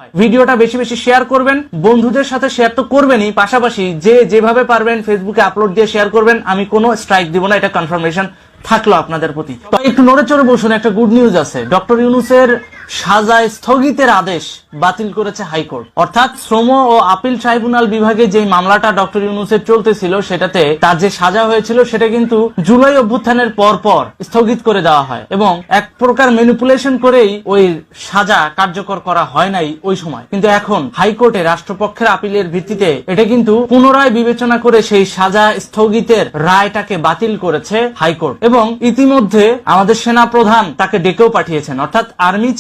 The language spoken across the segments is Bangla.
হয়। ভিডিওটা বেশি বেশি শেয়ার করবেন, বন্ধুদের সাথে শেয়ার তো করবেনই, পাশাপাশি যে যেভাবে পারবেন ফেসবুকে আপলোড দিয়ে শেয়ার করবেন। আমি কোনো স্ট্রাইক দিব না, এটা কনফার্মেশন থাকলো আপনাদের প্রতি। তো একটু নড়ে চড়ে বসুন, একটা গুড নিউজ আছে। ডক্টর ইউনূসের সাজা স্থগিতের আদেশ বাতিল করেছে হাইকোর্ট। অর্থাৎ শ্রম ও আপিল ট্রাইব্যুনাল বিভাগে যে মামলাটা ডক্টর ইউনূসের চলতেছিল, সেটাতে তার যে সাজা হয়েছিল সেটা কিন্তু জুলাই অভ্যুত্থানের পর স্থগিত করে দেওয়া হয় এবং এক প্রকার ম্যানিপুলেশন করেই ওই সাজা কার্যকর করা হয় নাই ওই সময়। কিন্তু এখন হাইকোর্টে রাষ্ট্রপক্ষের আপিলের ভিত্তিতে এটা কিন্তু পুনরায় বিবেচনা করে সেই সাজা স্থগিতের রায়টাকে বাতিল করেছে হাইকোর্ট। এবং ইতিমধ্যে আমাদের সেনা প্রধান তাকে ডেকেও পাঠিয়েছেন, অর্থাৎ আর্মি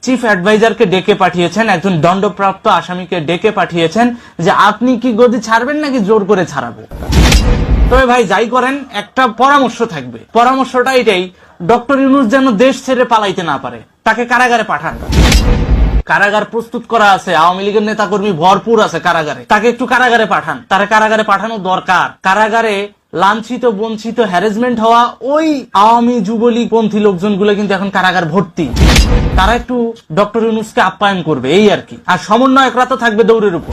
চিফ অ্যাডভাইজারকে ডেকে পাঠিয়েছেন, একজন দণ্ডপ্রাপ্ত আসামিকে ডেকে পাঠিয়েছেন যে আপনি কি গদি ছাড়বেন নাকি জোর করে ছাড়াবো। তবে ভাই যাই করেন, একটা পরামর্শ থাকবে, পরামর্শটা এটাই, ডক্টর ইউনূস যেন দেশ ছেড়ে পালাইতে না পারে, তাকে কারাগারে পাঠান। কারাগার প্রস্তুত করা আছে, আওয়ামী লীগের নেতাকর্মী ভরপুর আছে কারাগারে, তাকে একটু কারাগারে পাঠান। তারা কারাগারে পাঠানো দরকার। কারাগারে লাঞ্ছিত, বঞ্চিত, হ্যারাসমেন্ট হওয়া ওই আওয়ামী যুবলীগ পন্থী লোকজনগুলো কিন্তু এখন কারাগার ভর্তি। তারা একটু ডক্টর ইউনূসকে আপ্যায়ন করবে, এই আর কি। আর সমন্বয়করা তো থাকবে দৌড়ের উপর।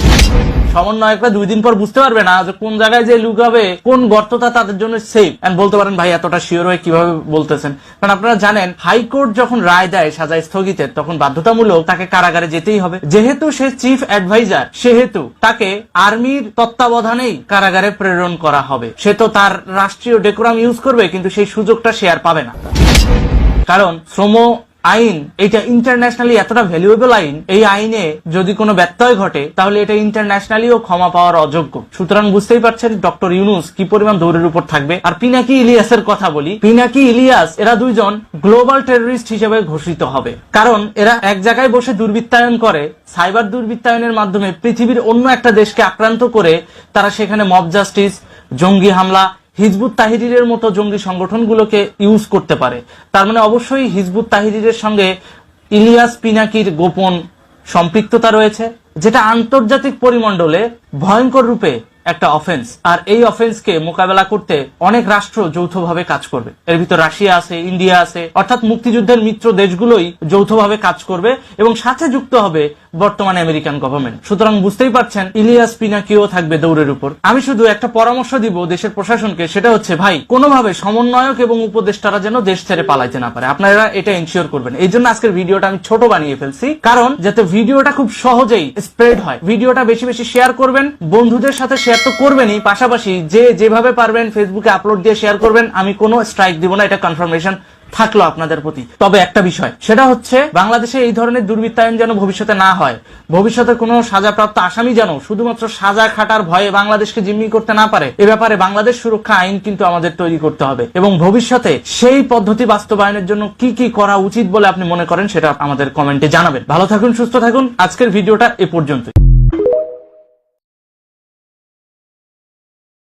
সমন্বয়করা 2 দিন পর বুঝতে পারবে না যে কোন জায়গায় যে লুকাবে, কোন গর্তটা তাদের জন্য সেফ। এন্ড বলতে পারেন ভাই এতটা শিওর হয়ে কিভাবে বলতেছেন, কারণ আপনারা জানেন হাইকোর্ট যখন রায় দেয় সাজা স্থগিতের, তখন বাধ্যতামূলক তাকে কারাগারে যেতেই হবে। যেহেতু সে চিফ অ্যাডভাইজার, সেহেতু তাকে আর্মির তত্ত্বাবধানেই কারাগারে প্রেরণ করা হবে। সে তো তার রাষ্ট্রীয় ডেকোরাম ইউজ করবে, কিন্তু সেই সুযোগটা সে আর পাবে না। কারণ শ্রম আইন এটা ইন্টারন্যাশনালি এতটা ভ্যালুয়েবল আইন, এই আইনে যদি কোনো ব্যত্যয় ঘটে তাহলে এটা ইন্টারন্যাশনালিও ক্ষমা পাওয়ার অযোগ্য। সুতরাং বুঝতেই পারছেন ডক্টর ইউনূস কি পরিমাণ দৌড়ের উপর থাকবে। আর পিনাকি ইলিয়াসের কথা বলি, পিনাকি ইলিয়াস এরা দুইজন গ্লোবাল টেররিস্ট হিসেবে ঘোষিত হবে, কারণ এরা এক জায়গায় বসে দুর্বৃত্তায়ন করে, সাইবার দুর্বৃত্তায়নের মাধ্যমে পৃথিবীর অন্য একটা দেশকে আক্রান্ত করে তারা সেখানে মব জাস্টিস, জঙ্গি হামলা, হিজবুত তাহরিরের মতো জঙ্গি সংগঠনগুলোকে ইউজ করতে পারে। তার মানে অবশ্যই হিজবুত তাহরিরের সঙ্গে ইলিয়াস পিনাকির গোপন সম্পৃক্ততা রয়েছে, যেটা আন্তর্জাতিক পরিমণ্ডলে ভয়ঙ্কর রূপে একটা অফেন্স। আর এই অফেন্সকে মোকাবেলা করতে অনেক রাষ্ট্র যৌথভাবে কাজ করবে। এর ভিতর রাশিয়া আছে, ইন্ডিয়া আছে, অর্থাৎ মুক্তিযুদ্ধের মিত্র দেশগুলোই যৌথভাবে কাজ করবে এবং সাথে যুক্ত হবে বর্তমানে আমেরিকান গভর্নমেন্ট। সুতরাং বুঝতেই পারছেন ইলিয়াস পিনাকিও থাকবে দৌড়ের উপর। আমি শুধু একটা পরামর্শ দিব দেশের প্রশাসনকে, সেটা হচ্ছে ভাই কোনোভাবে সমন্বয়ক এবং উপদেষ্টারা যেন দেশ ছেড়ে পালাইতে না পারে। আপনারা এটা এনশিওর করবেন। এই জন্য আজকের ভিডিওটা আমি ছোট বানিয়ে ফেলছি, কারণ যাতে ভিডিওটা খুব সহজেই স্প্রেড হয়। ভিডিওটা বেশি বেশি শেয়ার করবেন, বন্ধুদের সাথে শেয়ার তো করবেনই, পাশাপাশি যে যেভাবে পারবেন ফেসবুকে আপলোড দিয়ে শেয়ার করবেন। আমি কোনো স্ট্রাইক দিব না, এটা কনফার্মেশন থাকলো আপনাদের প্রতি। তবে একটা বিষয়, সেটা হচ্ছে বাংলাদেশে এই ধরনের দুর্বৃত্তায়ন যেন ভবিষ্যতে না হয়। ভবিষ্যতে কোনো সাজাপ্রাপ্ত আসামি যেন শুধুমাত্র সাজা খাটার ভয়ে বাংলাদেশকে জিম্মি করতে না পারে, এ ব্যাপারে বাংলাদেশ সুরক্ষা আইন কিন্তু আমাদের তৈরি করতে হবে। এবং ভবিষ্যতে সেই পদ্ধতি বাস্তবায়নের জন্য কি কি করা উচিত বলে আপনি মনে করেন সেটা আমাদের কমেন্টে জানাবেন। ভালো থাকুন, সুস্থ থাকুন। আজকের ভিডিওটা এ পর্যন্তই।